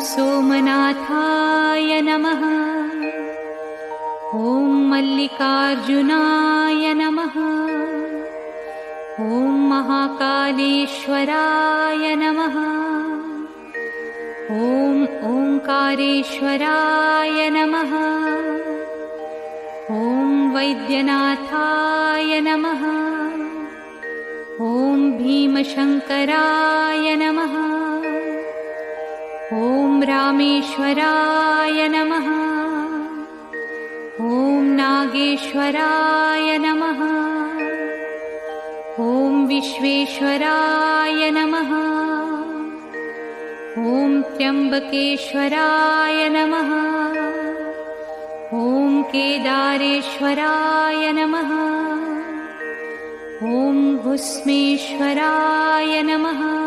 सोमनाथाय नमः। ॐ मल्लिकार्जुनाय नमः। ॐ महाकालेश्वराय नमः। ॐ ओंकारेश्वराय नमः। ॐ वैद्यनाथाय नमः। ॐ भीमशंकराय नमः। ॐ रामेश्वराय नमः। ॐ नागेश्वराय नमः। ॐ विश्वेश्वराय नमः। ॐ त्र्यंबकेश्वराय नमः। ॐ केदारेश्वराय नमः। ॐ भुस्मेश्वराय नमः।